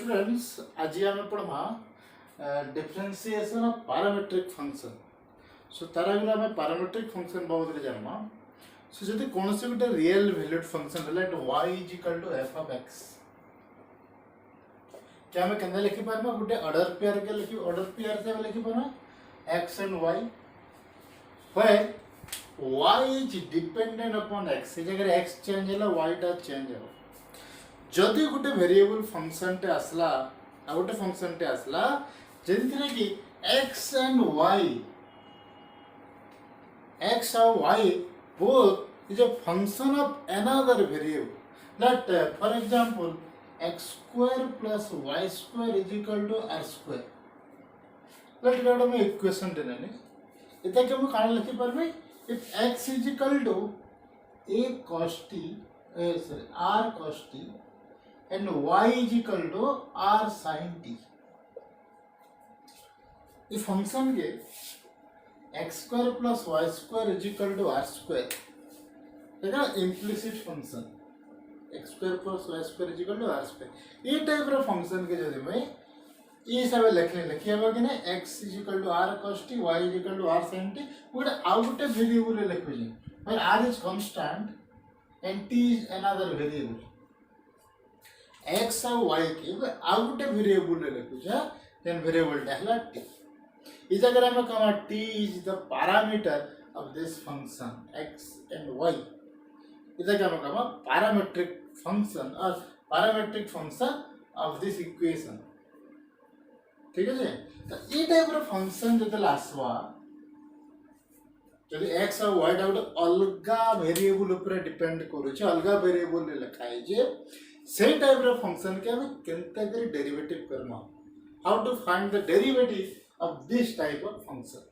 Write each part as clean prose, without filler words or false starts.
Friends आज आम पढ़मा differentiation of parametric function so तार आगे आम पैरामीट्रिक फंक्शन बाबद जानमा सो जदि कौन से गोटे रियल वैल्यूड फंक्शन है y is equal to f of x क्या हमें केंदा लिखि पारमा गोटे ऑर्डर पेयर के लिखि ऑर्डर पेयर से लिखि पारमा x and y where y is dependent upon x से जगह x चेंज होला y टा चेंज होला जदि गोटे वेरिएबल फंक्शन टे आसला आ गोटे फंक्शन टे आसला जेंथिरे कि x एंड y x और y both is a function of another variable that for example x square plus y square is equal to r square let it out equation देने इतना क्या मैं कान लिखी पर में if x is equal to a cos t sorry r cos t and y is equal to r sin t इस function के x square plus y square is equal to r square है ना implicit function x square plus y square is equal to r square ये type रो function के जदि मैं ये सब लिखि हबा कि ना x is equal to r cos t y is equal to r sin t गोटे आउ गोटे वेरिएबल रे लिखु जे पर r is constant and t is another variable x और y के आउ गोटे वेरिएबल रे लिखु जे देन वेरिएबल टा हला t इस जगह हम कहा t is the parameter of this function x and y इस जगह हम कहा parametric function or parametric function of this equation ठीक है जे तो ये टाइप रो फंक्शन जते आसवा जदि x और y टा गोटे अलगा वेरिएबल ऊपर डिपेंड करू छै अलगा वेरिएबल रे लिखाई जे से टाइप रो फंक्शन के हम केनता करी डेरिवेटिव करमा how to find the derivative of this type of function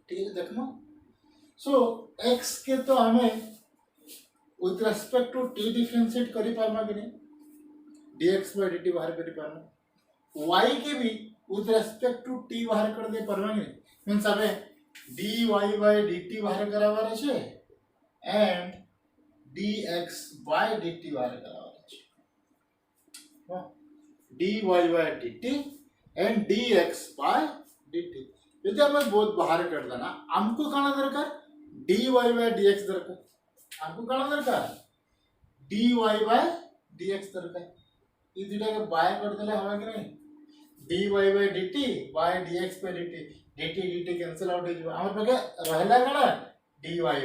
ठीक है देखमा सो x के तो हमें with respect to t differentiate करि पारमा कि नहीं dx by dt बाहर करि पारमा y के भी with respect to t बाहर कर दे पारमा कि नहीं मींस हमें dy by dt बाहर करावार छै and dx by dt बाहर करावार छै dy by dt and dx by dt यदि हमें बहुत बाहर कर देना हमको कौन दरकार dy by dx दरकार हमको कौन दरकार dy by dx दरकार ये दुटा के बाय कर देले हवा कि नहीं dy by dt by dx by dt dt dt cancel out हो जाबा हमर पाके रहला कणा dy by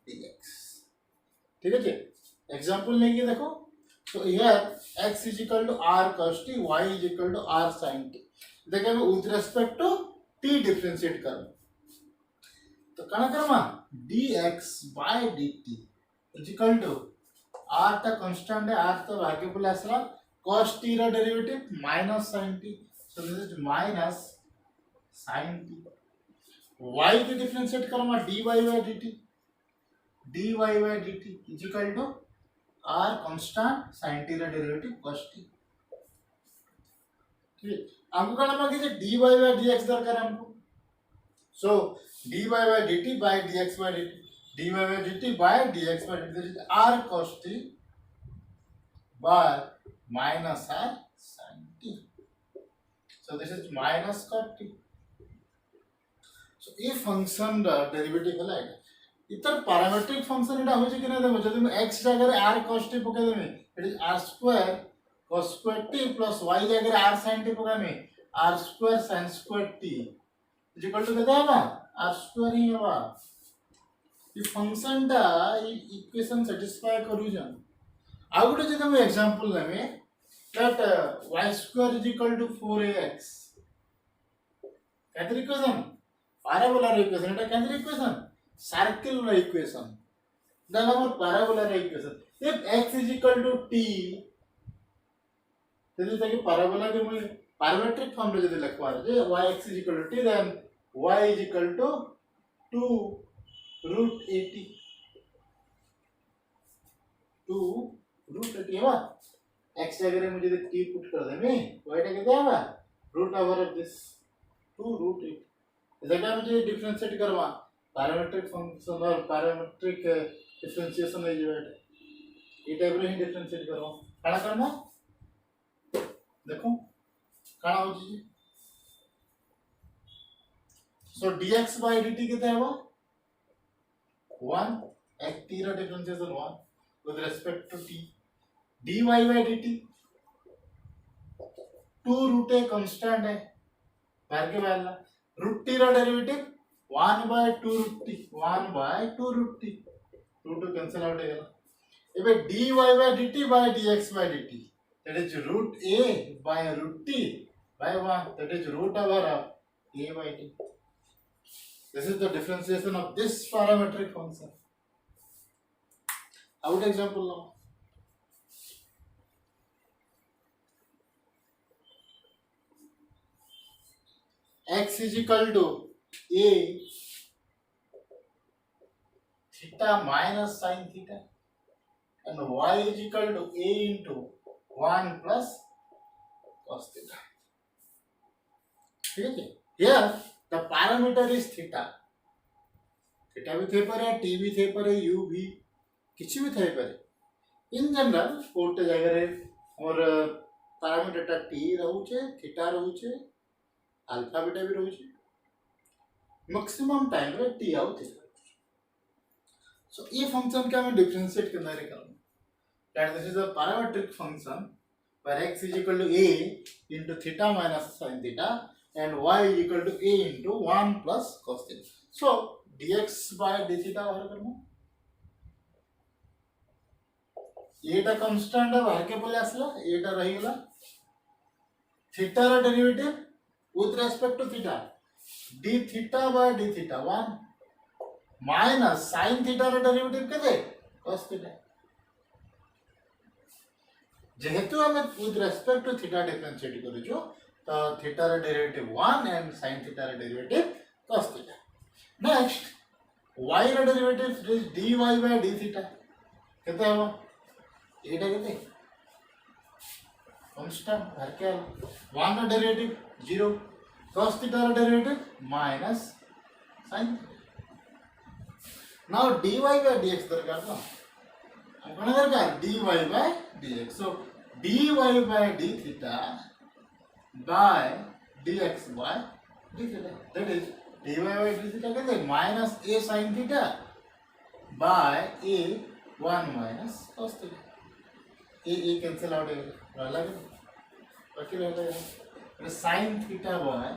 dx ठीक है जी एग्जांपल लेके देखो तो here x is equal to r cos t y is equal to r sin t देखिए मैं with respect to t differentiate करूं तो कना Karma dx by dt is equal to r ता कांस्टेंट है r तो आगे बोले असला cos t रा derivative minus sin t so this is minus sin t y के differentiate Karma dy by dt is equal to r constant sin t रा derivative cos t ठीक हमको कहना मांगे जे dy by dx दरकार हमको सो dy by dt by dx by dt dy by dt by dx by dt is r cos t by minus r sin t so this is minus cos t so ये function रा derivative होला इतर parametric function एटा होय छै कि नै देखो जदि मैं x जगह r cos t पके देमे it is r square cos square t plus y जगह r sin t पके में r square sin square t is equal to केते हबा r स्क्वायर ही हबा ई फंक्शन टा ई इक्वेशन सैटिस्फाई करू जन आ गुटे जदि हम एग्जांपल लेमे दैट y स्क्वायर इज इक्वल टू 4ax कैतरी इक्वेशन पैराबोला इक्वेशन एटा कैतरी equation circular equation then our parabola equation if x is equal to t then this is parabola के मूल parametric form रे जदि लिखवार जे yx is equal to t then y is equal to 2 root 80 2 root 80 है x जगह में जदि t put कर देमे y टा कितना है root over of this 2 root 80 इधर मुझे डिफरेंशिएट करवा पैरामीट्रिक फंक्शन और पैरामीट्रिक डिफरेंशिएशन है जो ये टाइप रे डिफरेंशिएट करो काना करना देखो कण हो जी सो dx by dt केते हेबो 1 x t रो differentiation 1 with respect to t dy by dt 2 root ए कांस्टेंट है बाहर के बाहर रूट टी रो derivative 1 by 2 root t 1 by 2 root t 2 cancel out हो गया एबे dy by dt by dx by dt that is root a by root t by 1 that is root over a by t. This is the differentiation of this parametric function. Out example now. X is equal to a theta minus sin theta and y is equal to a into 1 plus cos theta. ठीक है here the parameter is theta. theta भी थे पर है t भी थे पर है u भी किसी भी थे पर है in general कोटे जगह रे और parameter टा t रहू छे theta रहू छे alpha beta भी रहू छे maximum time रे t आउ थे so ये function क्या मैं differentiate करना रे करूँ that this is a parametric function where x is equal to a into theta minus sin theta and y is equal to a into 1 plus cos theta. So dx by d theta बाहर करना एटा constant है बाहर के बोले आसला एटा रही गला theta रा derivative with respect to theta d theta by d theta 1 minus sin theta रा डेरिवेटिव केते cos थीटा जेहेतु हमें with respect to theta differentiate करियो तो थीटा रा डेरिवेटिव 1 एंड sin थीटा रा derivative cos theta next y रा derivative is dy by d theta केते हो एटा केते कांस्टेंट हर के 1 रा डेरिवेटिव 0 cos थीटा रा derivative minus sin now dy by dx दरकार तो अपन दरकार dy by dx so dy by d theta by dx by d theta that is dy by d theta कहते हैं minus a sin theta by a 1 minus cos theta a cancel out हो गया अलग बाकी रह गया sin theta by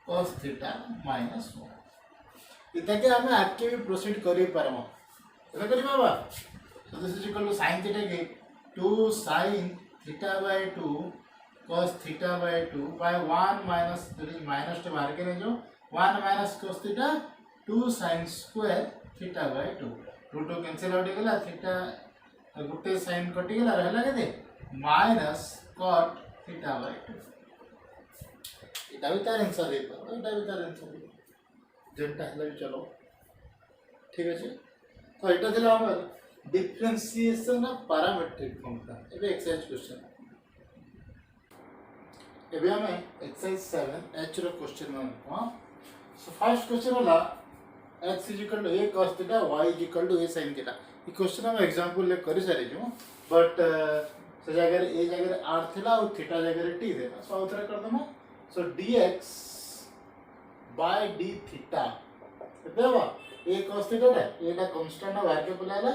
cos theta minus 1 इतना के हमें आगे भी प्रोसीड करी पारमो इतना करी बाबा so this is equal to sin theta के 2 sin theta by 2 cos theta by 2 by 1 minus that is minus to बाहर के जो 1 minus cos theta 2 sin square theta by 2 2 cancel out हो गला theta गुटे sin कटि गला रहला केते minus cot theta by 2 इटा भी तार आंसर दे पर इटा भी तार आंसर जेंटा हला भी चलो ठीक है तो इटा दिला हमर डिफरेंशिएशन ऑफ पैरामीट्रिक फंक्शन एबे एक्सरसाइज क्वेश्चन एबे हमें एक्सरसाइज 7 एच रो क्वेश्चन में हां सो फर्स्ट क्वेश्चन वाला x is equal to a cos theta y is equal to a sin theta ये क्वेश्चन हम एग्जांपल ले करि सारे जो बट से जगह ए जगह r थिला और थीटा जगह t देना सो उतरा कर दमा सो dx by d theta देवा a cos theta है एटा कांस्टेंट है बाहर के बुलाला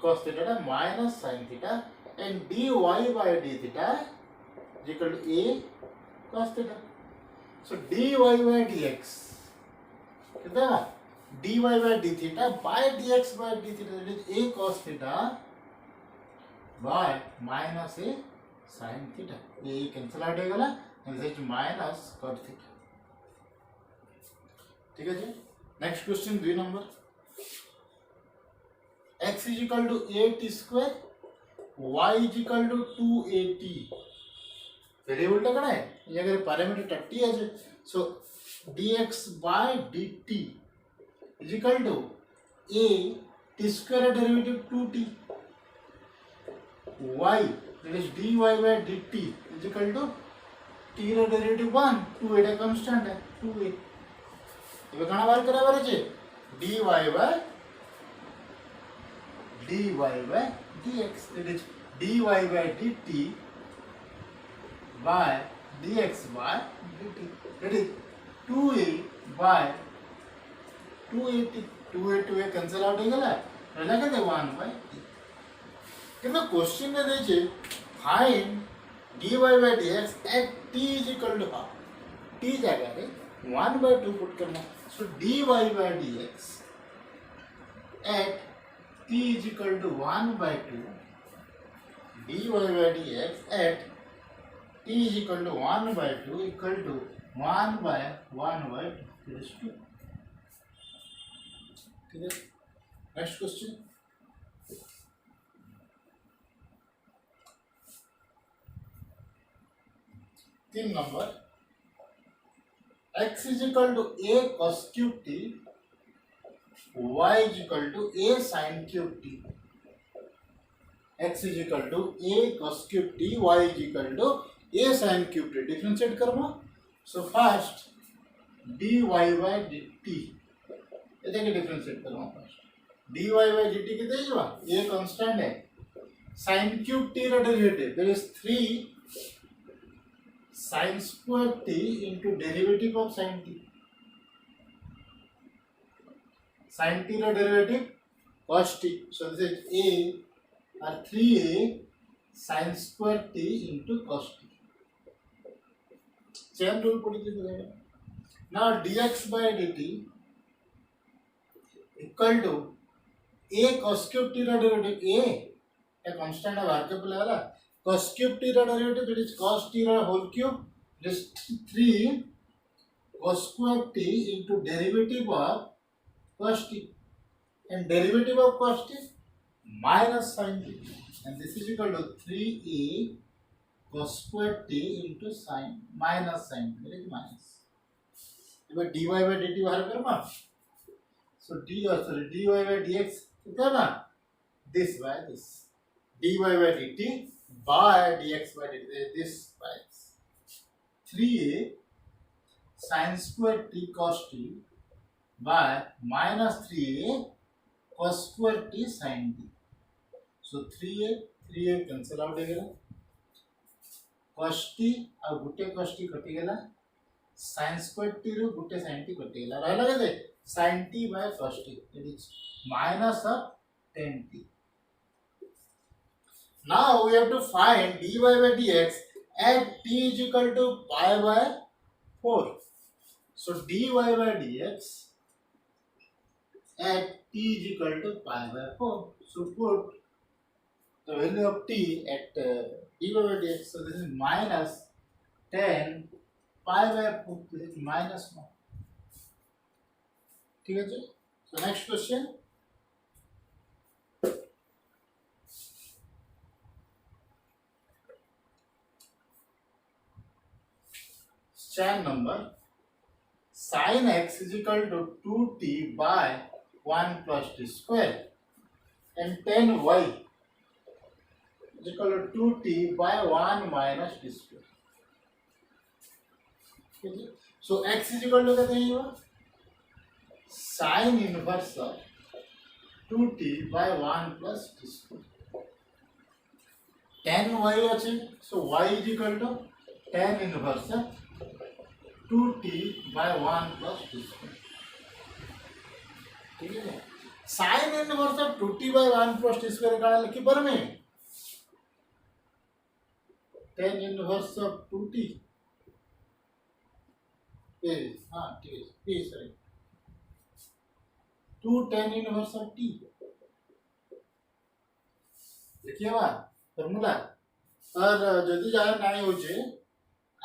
cos theta है minus sin theta and dy by d theta is equal to a cos theta so dy by dx कितना dy by d theta by dx by d theta that is a cos theta by minus a sin theta ये cancel out हो गया and this is minus cot theta ठीक है जी next question 2 number x is equal to 8 square y is equal to 2at variable टा कड़ा है ये अगर पैरामीटर t है सो dx by dt is equal to a t square derivative 2t y that is dy by dt is equal to t रो derivative 1 2 एटा constant है 2a ये कणा बार करा बार छे dy by dx that is dy by dt by dx by dt. Ready? 2a by 2a 2a cancel out ହେଇଗଲା ରହିଲା କେତେ 1 by t. କିନ୍ତୁ କ୍ୱେଶ୍ଚିନ୍ ରେ ଦେଇଛି find dy by dx at t is equal to half. t ଜାଗାରେ 1 by 2 put करना. So dy by dx at t is equal to 1 by 2. dy by dx at t is equal to 1 by 2 equal to 1 by 1 by 2 is 2. ठीक है. Next question. 3 number. X is equal to a cos cube t, y is equal to a sin cube t. X is equal to a cos cube t, y is equal to a sin cube t. Differentiate करना. So first dy by dt. ये देखिए differentiate करना first. dy by dt कितने जावा? a constant है. Sin cube t का derivative. There is 3 sin square t into derivative of sin t. Sin t का derivative cos t. So this is a or 3a sin square t into cos t. Chain rule पढ़ी थी. Now dx by dt equal to a cos cube t का derivative a constant है बाहर के पहले वाला. Cos cube t का derivative it is cos t का whole cube. This 3 cos square t into derivative of cos t, and derivative of cos t minus sin t, and this is equal to 3a cos square t into sin minus sin t. It is minus. अब dy by dt बाहर करना. So dy by dx कितना ना? This by this. dy by dt by dx by dt. This by this. 3a sin square t cos t by minus 3a cos square t sin t. So 3a cancel out होगा. cos t और गुटे cos t कटी गला. sin square t रो गुटे sin t कटी गला. रहला केते sin t by cos t. It is minus of 10t. Now we have to find dy by dx at t is equal to pi by 4. So dy by dx at t is equal to pi by 4. So put the value of t at dy by dx. So this is minus 10 pi by 4. This is minus 1. ठीक है जी. So next question. Chain number. Sin x is equal to 2t by 1 plus t square, and tan y is equal to 2t by 1 minus t square. Okay. So x is equal to कहते हैं ये sin inverse of 2t by 1 plus t square. Tan y अच्छे. So y is equal to tan inverse 2t by 1 plus t square. ठीक है. sin inverse of 2t by 1 plus t square का लिखी पर में tan inverse of 2t is ठीक है. p sorry 2 tan inverse of t लिखिए बा फॉर्मूला. और जदि जाय नाही होचे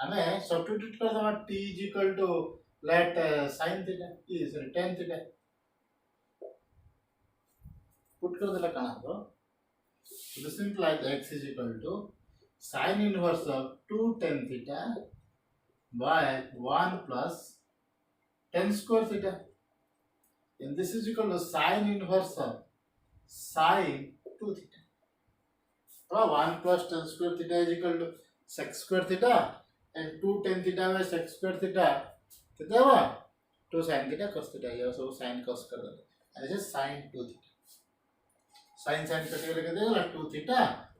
हमें सब्स्टिट्यूट कर देना. t is equal to let sin theta is tan theta put कर देला काना तो. So this implies x is equal to sin inverse of 2 tan theta by 1 plus tan square theta, and this is equal to sin inverse of sin 2 theta. So 1 plus tan square theta is equal to sec square theta, and 2 tan theta by sec square theta कितना हुआ 2 sin theta cos theta. ये सब sin cos कर दे. and this is sin 2 theta. sin sin कटेगा कितना होगा 2 theta,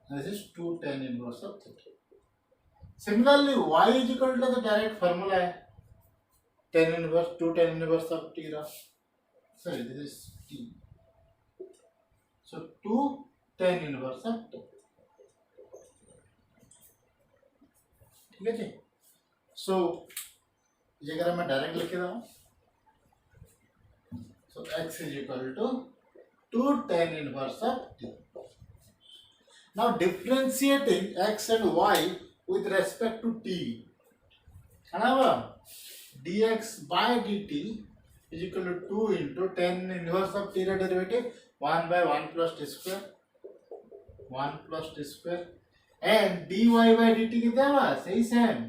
and this is 2 tan inverse of theta. Similarly, y is equal to the direct formula है tan inverse 2 tan inverse of t रहा. Sorry, this is t. So 2 tan inverse of t. ठीक है जी. So ये अगर मैं direct लिख रहा हूँ, so x is equal to 2 tan inverse of t. Now differentiating x and y with respect to t. However, dx by dt is equal to 2 into tan inverse of t derivative 1 by 1 plus t square 1 plus t square and dy by dt कितना हुआ सही same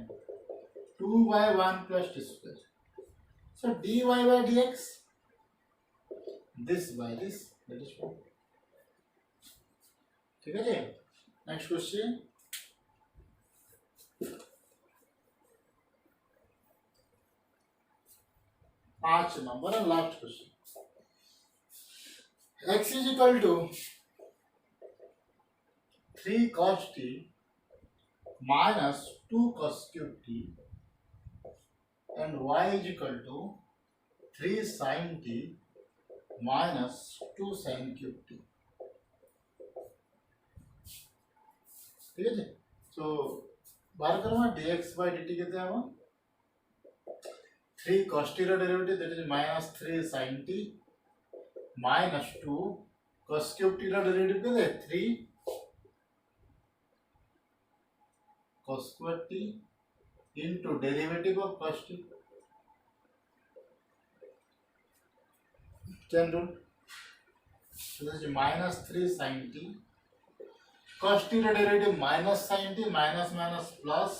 2 by 1 plus t square. So dy by dx this by this that is 4. ठीक है जी. Next question 5 number and last question. X is equal to 3 cos t minus 2 cos cube t and y is equal to 3 sin t minus 2 sin cube t. ठीक है जी. सो बाहर करो dx by dt कितना है 3 cos t derivative that is minus 3 sin t minus 2 cos cube t derivative कितना है 3 cos square t into derivative of cos t. Chain rule. So this is minus 3 sin t cos t derivative minus sin t minus minus plus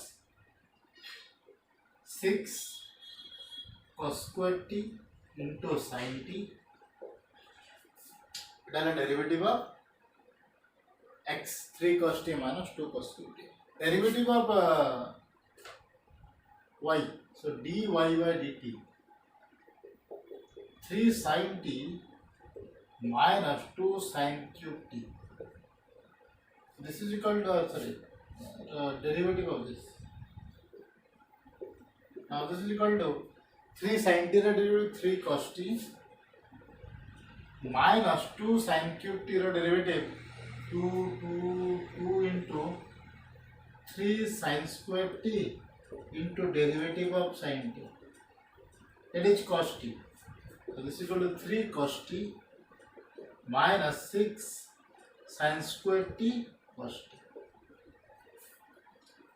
6 cos square t into sin t. Then derivative of x 3 cos t minus 2 cos cube t. Derivative of y. So dy by dt 3 sin t minus 2 sin cube t. This is equal to derivative of this. Now this is equal to 3 sin t derivative 3 cos t minus 2 sin cube t derivative 2 into 3 sin square t into derivative of sin t. That is cos t. So this is equal to 3 cos t minus 6 sin square t cos t.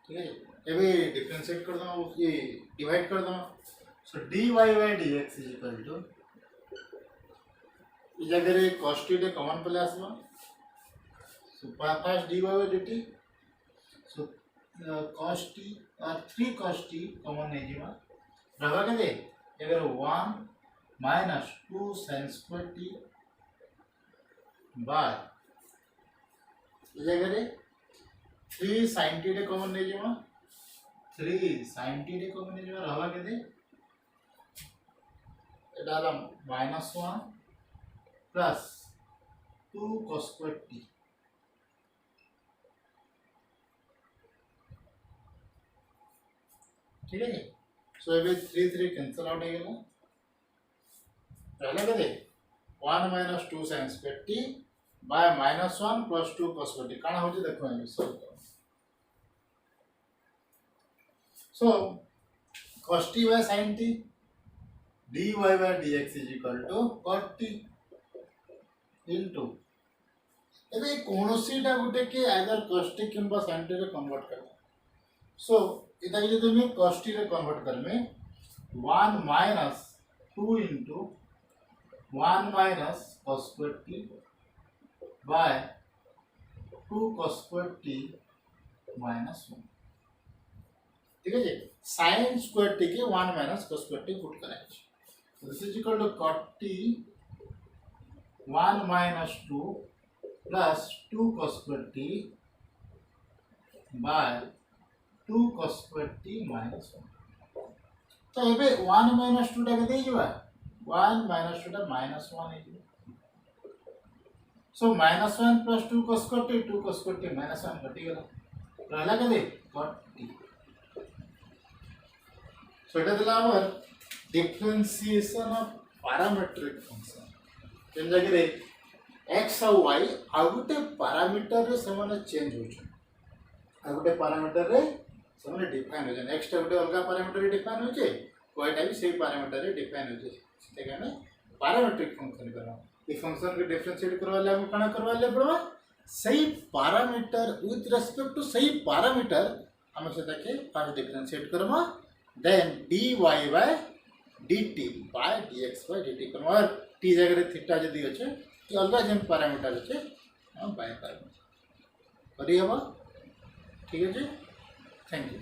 ठीक है. ये भी differentiate कर दूँ ये divide कर दूँ. So dy by dx is equal to इस जगह रे cos t डे कॉमन पले आसमा. So pass dy by dt. So cos t और 3 cos t कॉमन नहीं जीवा. रहा क्या दे? अगर 1 minus 2 sin square t by इस जगह रे 3 sin t डे कॉमन नहीं जीवा. 3 sin t डे कॉमन नहीं जीवा. रहा क्या दे? डाला -1 प्लस 2 cos square t. ठीक है जी. सो ये 3 कैंसिल आउट हो गया. पहले क्या दे 1 minus 2 sin square t by -1 plus 2 cos square t काना होची देखो ये सॉल्व करो. सो cos t by sin t dy by dx is equal to cot t into ଏବେ କୌଣସିଟା ଗୋଟେ କି ଆଇଦର cos t କିମ୍ବା sin t ରେ କନଭର୍ଟ करना. सो इधर ये तो मैं cos t रे convert करमे 1 minus 2 into 1 minus cos square t by 2 cos square t minus 1. ठीक है जी. sin square t के 1 minus cos square t put कराएंगे. So this is equal to cot t 1 minus 2 plus 2 cos square t by 2 cos square t minus 1. तो ये 1 minus 2 टा केते हिजबा 1 minus 2 टा minus 1 हिजबा. So minus 1 plus 2 cos square t 2 cos square t minus 1 कटि गला. रहला केते cot t. सो एटा देला हमर डिफरेंशिएशन ऑफ पैरामीट्रिक फंक्शन जेन जगह रे x और y आ गुटे पैरामीटर रे समान चेंज हो छ आ गुटे पैरामीटर रे समान डिफाइन हो छ x टा गुटे अलगा पैरामीटर रे डिफाइन हो छ y टा भी सेही पैरामीटर रे डिफाइन हो छ से कहने पैरामीट्रिक फंक्शन करा ई फंक्शन के डिफरेंशिएट करवा ले हम काना करवा ले पड़वा सही पैरामीटर विथ रेस्पेक्ट टू सही पैरामीटर हम से देखे फर्स्ट डिफरेंशिएट करवा then dy by dt by dx by dt करवा और t जगह रे थीटा जदी होचे ये अलगा जेन पैरामीटर होचे हम बाय पैरामीटर करियबा ठीक है जी थैंक यू।